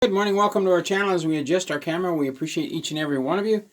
Good morning, welcome to our channel. As we adjust our camera, we appreciate each and every one of you.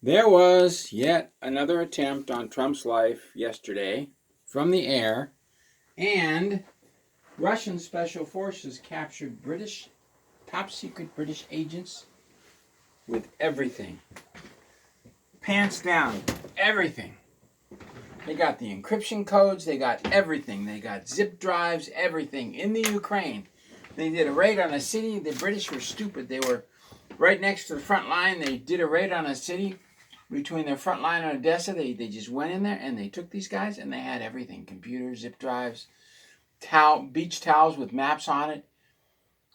There was yet another attempt on Trump's life yesterday from the air, and Russian special forces captured top secret British agents with everything. Pants down, everything. They got the encryption codes, they got everything. They got zip drives, everything in the Ukraine. They did a raid on a city. The British were stupid. They were right next to the front line. They did a raid on a city between their front line and Odessa. They just went in there and they took these guys and they had everything. Computers, zip drives, beach towels with maps on it,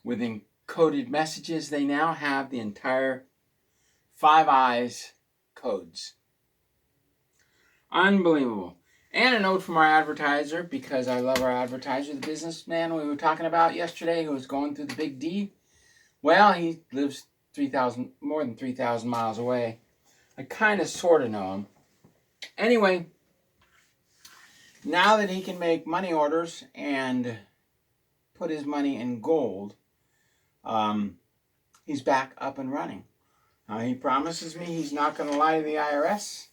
with encoded messages. They now have the entire Five Eyes codes. Unbelievable. And a note from our advertiser, because I love our advertiser, the businessman we were talking about yesterday who was going through the Big D. Well, he lives more than 3,000 miles away. I kind of sort of know him. Anyway, now that he can make money orders and put his money in gold, he's back up and running. He promises me he's not going to lie to the IRS,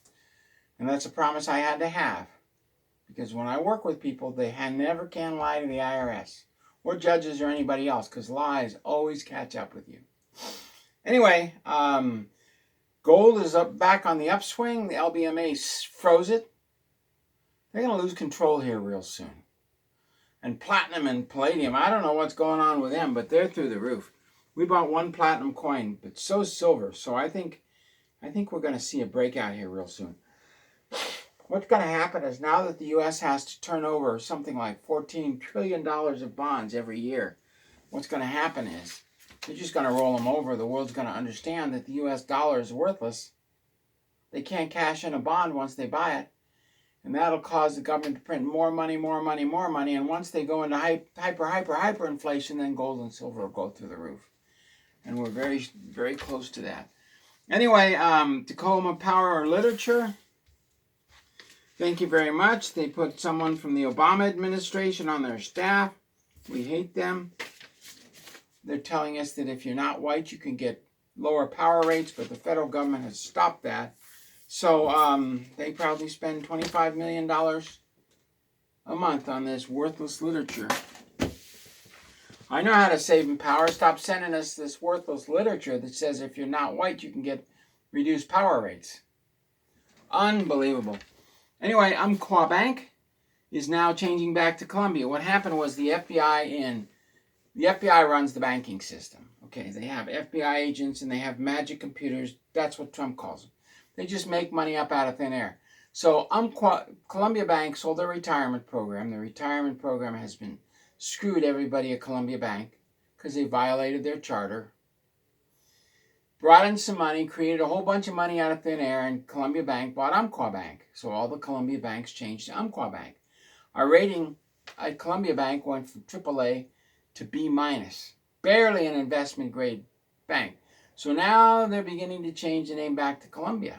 and that's a promise I had to have. Because when I work with people, they never can lie to the IRS or judges or anybody else, because lies always catch up with you. Anyway, gold is back on the upswing. The LBMA froze it. They're going to lose control here real soon. And platinum and palladium, I don't know what's going on with them, but they're through the roof. We bought one platinum coin, but so's silver. So I think we're going to see a breakout here real soon. What's going to happen is now that the U.S. has to turn over something like $14 trillion of bonds every year, what's going to happen is they're just going to roll them over. The world's going to understand that the U.S. dollar is worthless. They can't cash in a bond once they buy it. And that'll cause the government to print more money, more money, more money. And once they go into hyperinflation, then gold and silver will go through the roof. And we're very, very close to that. Anyway, Tacoma Power Literature. Thank you very much. They put someone from the Obama administration on their staff. We hate them. They're telling us that if you're not white, you can get lower power rates, but the federal government has stopped that. So they probably spend $25 million a month on this worthless literature. I know how to save in power. Stop sending us this worthless literature that says if you're not white, you can get reduced power rates. Unbelievable. Anyway, Umpqua Bank is now changing back to Colombia. What happened was the FBI runs the banking system. Okay, they have FBI agents and they have magic computers. That's what Trump calls them. They just make money up out of thin air. So Columbia Bank sold their retirement program. The retirement program has been screwed everybody at Columbia Bank because they violated their charter. Brought in some money, created a whole bunch of money out of thin air, and Columbia Bank bought Umpqua Bank. So all the Columbia banks changed to Umpqua Bank. Our rating at Columbia Bank went from AAA to B-, barely an investment grade bank. So now they're beginning to change the name back to Columbia.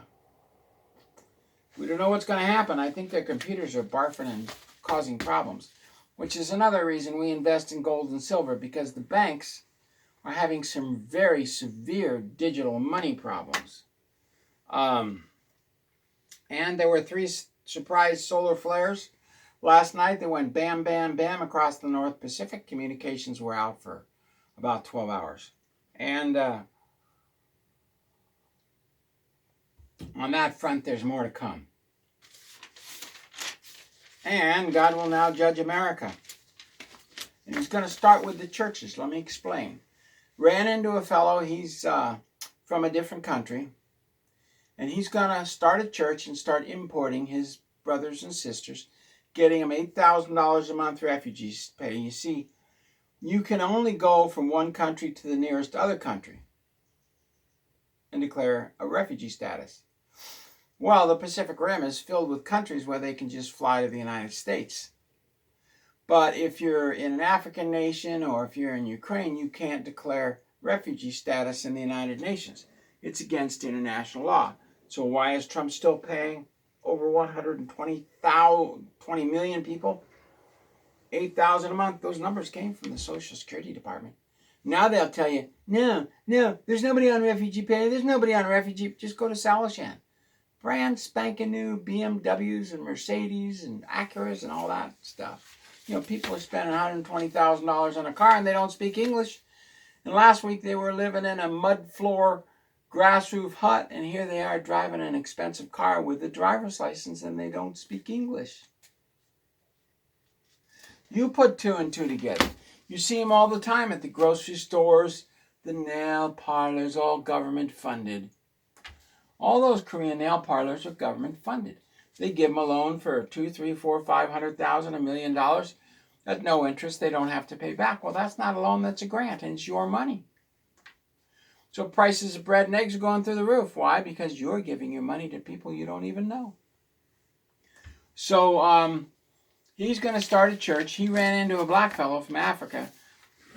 We don't know what's going to happen. I think their computers are barfing and causing problems, which is another reason we invest in gold and silver, because the banks are having some very severe digital money problems. And there were 3 surprise solar flares last night. They went bam, bam, bam across the North Pacific. Communications were out for about 12 hours. And on that front, there's more to come. And God will now judge America. And he's going to start with the churches. Let me explain. Ran into a fellow, he's from a different country, and he's going to start a church and start importing his brothers and sisters, getting them $8,000 a month refugees pay. You see, you can only go from one country to the nearest other country and declare a refugee status. Well, the Pacific Rim is filled with countries where they can just fly to the United States. But if you're in an African nation or if you're in Ukraine, you can't declare refugee status in the United Nations. It's against international law. So why is Trump still paying over 120 million people $8,000 a month? Those numbers came from the Social Security Department. Now they'll tell you, no, there's nobody on refugee pay. There's nobody on refugee. Just go to Salishan. Brand spanking new BMWs and Mercedes and Acuras and all that stuff. You know, people are spending $120,000 on a car and they don't speak English. And last week they were living in a mud floor, grass roof hut, and here they are driving an expensive car with a driver's license and they don't speak English. You put two and two together. You see them all the time at the grocery stores, the nail parlors, all government funded. All those Korean nail parlors are government funded. They give them a loan for $200,000, $300,000, $400,000, $500,000, $1 million at no interest. They don't have to pay back. Well, that's not a loan, that's a grant, and it's your money. So prices of bread and eggs are going through the roof. Why? Because you're giving your money to people you don't even know. So he's going to start a church. He ran into a black fellow from Africa,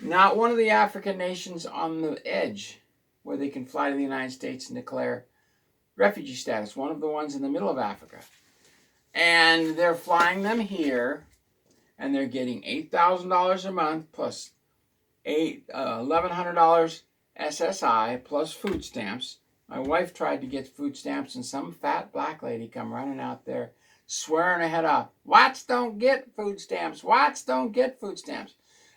not one of the African nations on the edge where they can fly to the United States and declare refugee status, one of the ones in the middle of Africa. And they're flying them here, and they're getting $8,000 a month plus $1,100 SSI plus food stamps. My wife tried to get food stamps, and some fat black lady come running out there swearing her head off. Whites don't get food stamps. Whites don't get food stamps.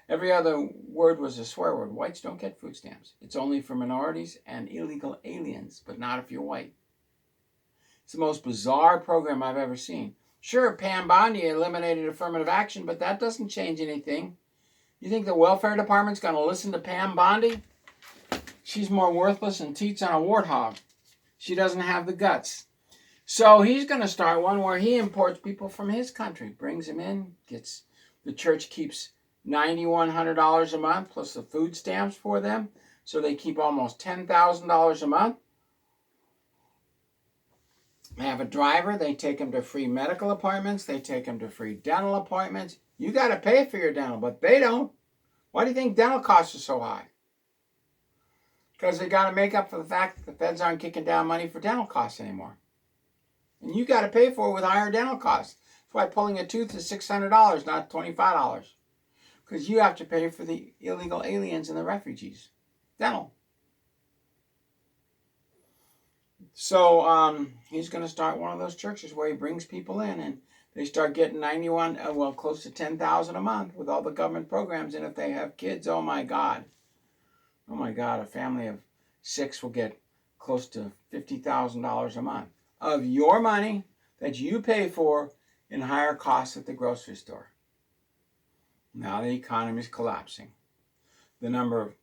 Every other word was a swear word. Whites don't get food stamps. It's only for minorities and illegal aliens, but not if you're white. It's the most bizarre program I've ever seen. Sure, Pam Bondi eliminated affirmative action, but that doesn't change anything. You think the welfare department's going to listen to Pam Bondi? She's more worthless than teats on a warthog. She doesn't have the guts. So he's going to start one where he imports people from his country, brings them in, gets the church keeps $9,100 a month plus the food stamps for them, so they keep almost $10,000 a month. They have a driver. They take them to free medical appointments. They take them to free dental appointments. You got to pay for your dental, but they don't. Why do you think dental costs are so high? Because they got to make up for the fact that the feds aren't kicking down money for dental costs anymore. And you got to pay for it with higher dental costs. That's why pulling a tooth is $600, not $25. Because you have to pay for the illegal aliens and the refugees. Dental. So he's going to start one of those churches where he brings people in and they start getting close to $10,000 a month with all the government programs. And if they have kids, oh my God, a family of 6 will get close to $50,000 a month of your money that you pay for in higher costs at the grocery store. Now the economy is collapsing. The number of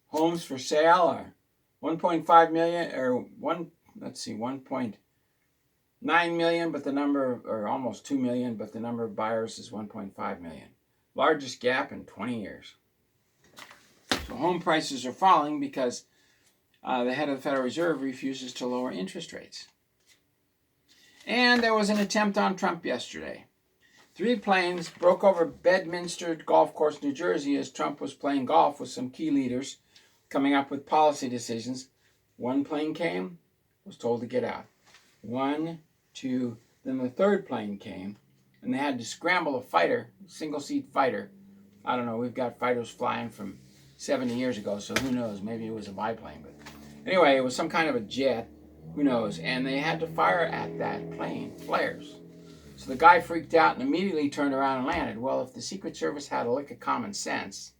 homes for sale are 1.5 million, or 1.9 million, but the number, or almost 2 million, but the number of buyers is 1.5 million. Largest gap in 20 years. So home prices are falling because the head of the Federal Reserve refuses to lower interest rates. And there was an attempt on Trump yesterday. 3 planes broke over Bedminster Golf Course, New Jersey, as Trump was playing golf with some key leaders, coming up with policy decisions. 1 plane came, was told to get out. 1, 2, then the 3rd plane came, and they had to scramble a fighter, single-seat fighter. I don't know, we've got fighters flying from 70 years ago, so who knows, maybe it was a biplane. But anyway, it was some kind of a jet, who knows, and they had to fire at that plane, flares. So the guy freaked out and immediately turned around and landed. Well, if the Secret Service had a lick of common sense,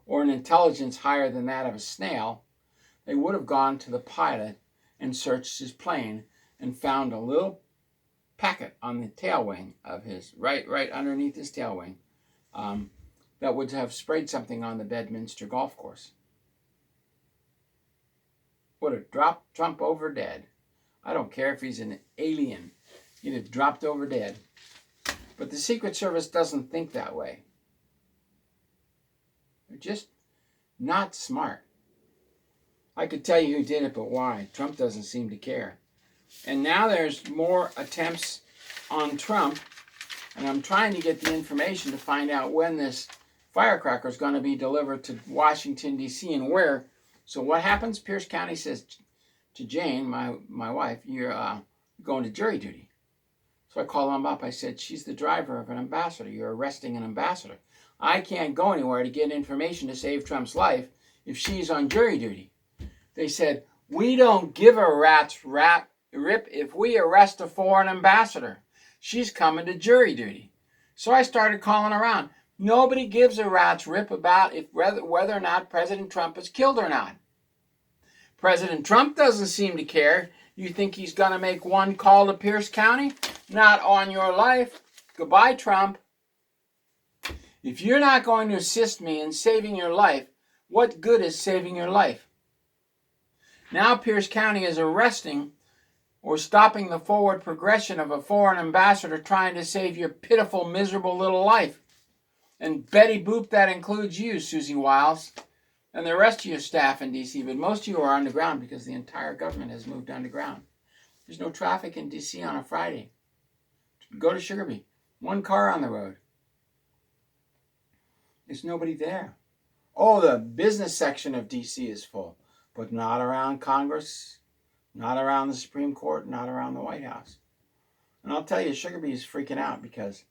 or an intelligence higher than that of a snail, they would have gone to the pilot and searched his plane and found a little packet on the tail wing of his, right underneath his tail wing, that would have sprayed something on the Bedminster Golf Course. Would have dropped Trump over dead. I don't care if he's an alien. He'd have dropped over dead. But the Secret Service doesn't think that way. They're just not smart. I could tell you who did it, but why? Trump doesn't seem to care. And now there's more attempts on Trump, and I'm trying to get the information to find out when this firecracker is going to be delivered to Washington, D.C. and where. So what happens? Pierce County says to Jane, my wife, you're going to jury duty. So I call him up. I said, she's the driver of an ambassador. You're arresting an ambassador. I can't go anywhere to get information to save Trump's life if she's on jury duty. They said, we don't give a rat's rip if we arrest a foreign ambassador. She's coming to jury duty. So I started calling around. Nobody gives a rat's rip about whether or not President Trump is killed or not. President Trump doesn't seem to care. You think he's going to make one call to Pierce County? Not on your life. Goodbye, Trump. If you're not going to assist me in saving your life, what good is saving your life? Now Pierce County is arresting or stopping the forward progression of a foreign ambassador trying to save your pitiful, miserable little life. And Betty Boop, that includes you, Susie Wiles, and the rest of your staff in D.C., but most of you are underground because the entire government has moved underground. There's no traffic in D.C. on a Friday. Go to Sugarby. One car on the road. There's nobody there. Oh, the business section of D.C. is full, but not around Congress, not around the Supreme Court, not around the White House. And I'll tell you, Sugarby is freaking out because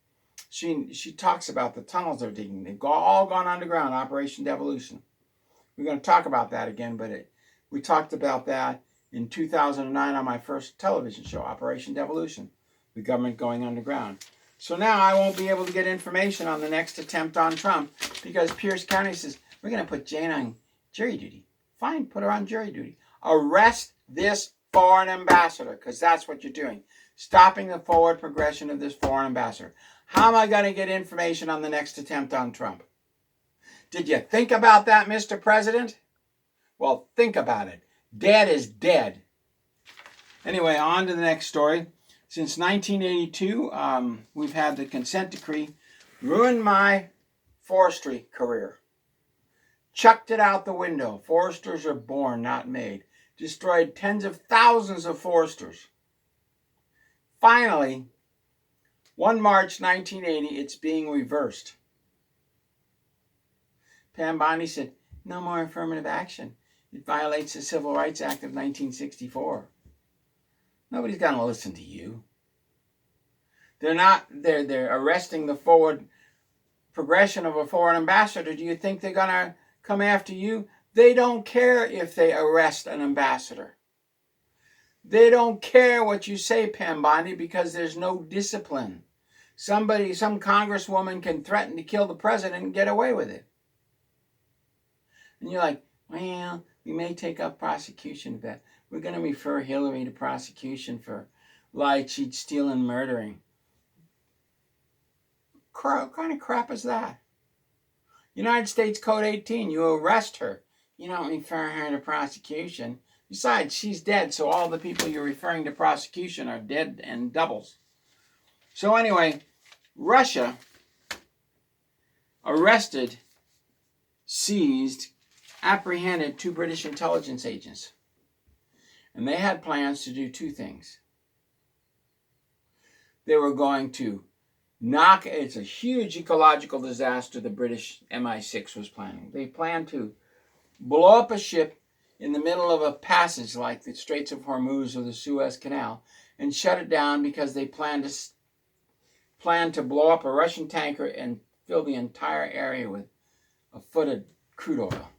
she talks about the tunnels they're digging. They've all gone underground, Operation Devolution. We're going to talk about that again, but we talked about that in 2009 on my first television show, Operation Devolution, the government going underground. So now I won't be able to get information on the next attempt on Trump because Pierce County says, we're going to put Jane on jury duty. Fine, put her on jury duty. Arrest this foreign ambassador because that's what you're doing. Stopping the forward progression of this foreign ambassador. How am I going to get information on the next attempt on Trump? Did you think about that, Mr. President? Well, think about it. Dead is dead. Anyway, on to the next story. Since 1982, we've had the consent decree ruin my forestry career. Chucked it out the window. Foresters are born, not made. Destroyed tens of thousands of foresters. Finally, 1 March 1980, it's being reversed. Pam Bondi said, no more affirmative action. It violates the Civil Rights Act of 1964. Nobody's going to listen to you. They're arresting the forward progression of a foreign ambassador. Do you think they're going to come after you? They don't care if they arrest an ambassador. They don't care what you say, Pam Bondi, because there's no discipline. Some congresswoman can threaten to kill the president and get away with it. And you're like, well, we may take up prosecution of that. We're going to refer Hillary to prosecution for lie, cheat, steal, and murdering. What kind of crap is that? United States Code 18, you arrest her. You don't refer her to prosecution. Besides, she's dead, so all the people you're referring to prosecution are dead and doubles. So anyway, Russia arrested, seized, apprehended 2 British intelligence agents. And they had plans to do 2 things. They were going to it's a huge ecological disaster the British MI6 was planning. They planned to blow up a ship in the middle of a passage like the Straits of Hormuz or the Suez Canal and shut it down because they planned to blow up a Russian tanker and fill the entire area with a foot of crude oil.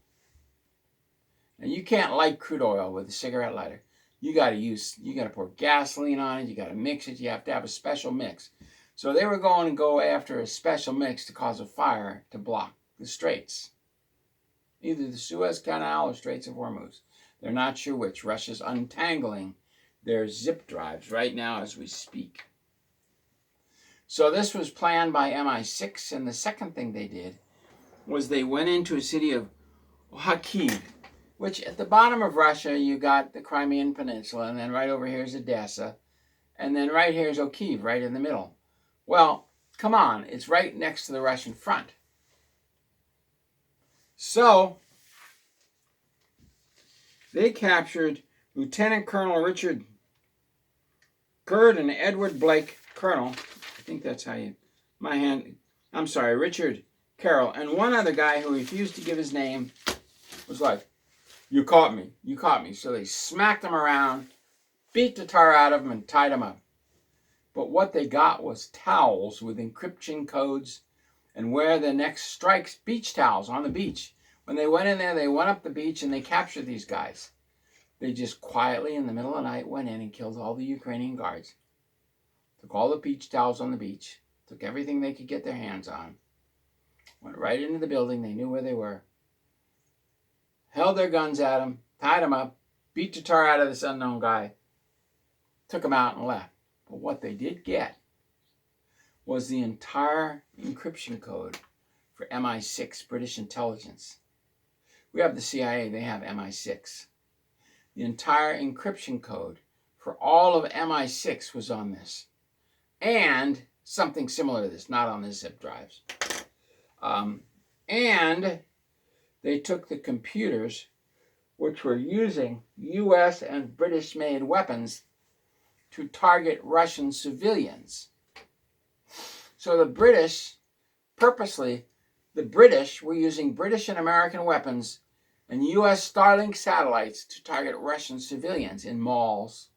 Now you can't light crude oil with a cigarette lighter. You got to pour gasoline on it. You got to mix it. You have to have a special mix. So they were going to go after a special mix to cause a fire to block the straits. Either the Suez Canal or Straits of Hormuz. They're not sure which. Russia's untangling their zip drives right now as we speak. So this was planned by MI6, and the second thing they did was they went into a city of Kharkiv, which at the bottom of Russia, you got the Crimean Peninsula, and then right over here is Odessa, and then right here is Kyiv, right in the middle. Well, come on, it's right next to the Russian front. So, they captured Lieutenant Colonel Richard Gerd and Edward Blake, Colonel, I think that's how you, Richard Carroll, and one other guy who refused to give his name was like, you caught me. So they smacked him around, beat the tar out of him, and tied him up. But what they got was towels with encryption codes and wear the next strike's beach towels on the beach. When they went in there, they went up the beach and they captured these guys. They just quietly, in the middle of the night, went in and killed all the Ukrainian guards. Took all the beach towels on the beach. Took everything they could get their hands on. Went right into the building. They knew where they were. Held their guns at them. Tied them up. Beat the tar out of this unknown guy. Took him out and left. But what they did get was the entire encryption code for MI6, British intelligence. We have the CIA, they have MI6. The entire encryption code for all of MI6 was on this. And something similar to this, not on the zip drives. And they took the computers, which were using US and British-made weapons, to target Russian civilians. So the British, purposely, the British were using British and American weapons and US Starlink satellites to target Russian civilians in malls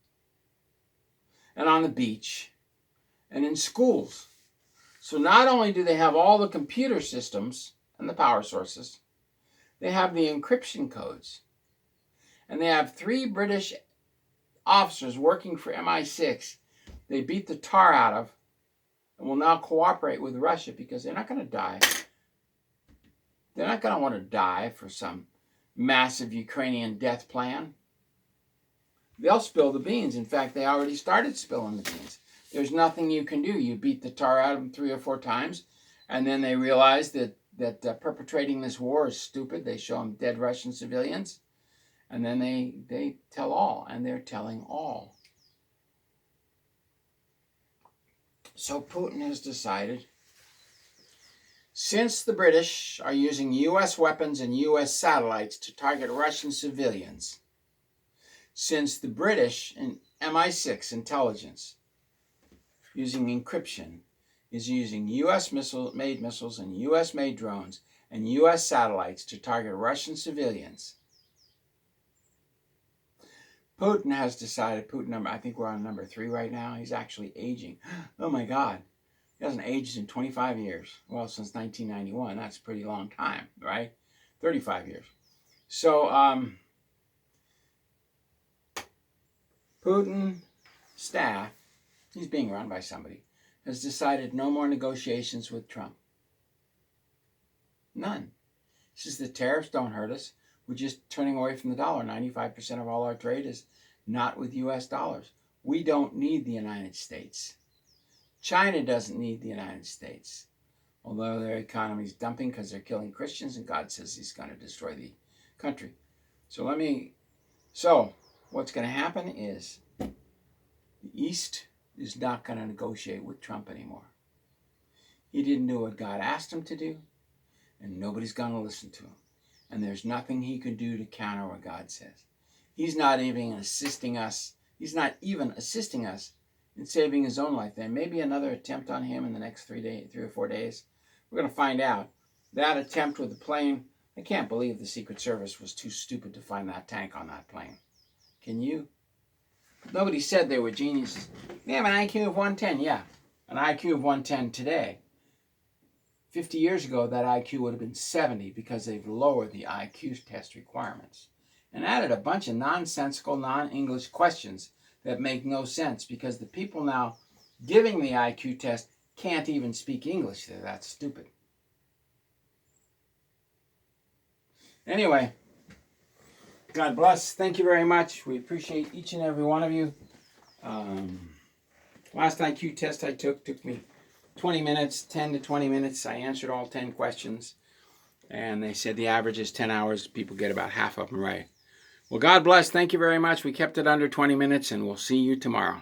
and on the beach and in schools. So not only do they have all the computer systems and the power sources, they have the encryption codes. And they have 3 British officers working for MI6 they beat the tar out of and will now cooperate with Russia because they're not going to die. They're not going to want to die for some massive Ukrainian death plan. They'll spill the beans. In fact, they already started spilling the beans. There's nothing you can do. You beat the tar out of them 3 or 4 times, and then they realize that perpetrating this war is stupid. They show them dead Russian civilians, and then they tell all, and they're telling all. So Putin has decided, since the British are using U.S. weapons and U.S. satellites to target Russian civilians, since the British and MI6 intelligence using encryption is using U.S.-made missiles and U.S.-made drones and U.S. satellites to target Russian civilians, Putin has decided, I think we're on number 3 right now. He's actually aging. Oh my God. He hasn't aged in 25 years. Well, since 1991. That's a pretty long time, right? 35 years. So, Putin staff, he's being run by somebody, has decided no more negotiations with Trump. None. He says the tariffs don't hurt us. We're just turning away from the dollar. 95% of all our trade is not with U.S. dollars. We don't need the United States. China doesn't need the United States, although their economy is dumping because they're killing Christians, and God says he's going to destroy the country. So what's going to happen is the East is not going to negotiate with Trump anymore. He didn't do what God asked him to do, and nobody's going to listen to him. And there's nothing he can do to counter what God says. He's not even assisting us. He's not even assisting us in saving his own life. There may be another attempt on him in the next 3 or 4 days. We're going to find out. That attempt with the plane, I can't believe the Secret Service was too stupid to find that tank on that plane. Can you? Nobody said they were geniuses. They have an IQ of 110. Yeah, an IQ of 110 today. 50 years ago, that IQ would have been 70 because they've lowered the IQ test requirements and added a bunch of nonsensical, non-English questions that make no sense because the people now giving the IQ test can't even speak English. They're that stupid. Anyway, God bless. Thank you very much. We appreciate each and every one of you. Last IQ test I took me 20 minutes, 10 to 20 minutes. I answered all 10 questions. And they said the average is 10 hours. People get about half of them right. Well, God bless. Thank you very much. We kept it under 20 minutes, and we'll see you tomorrow.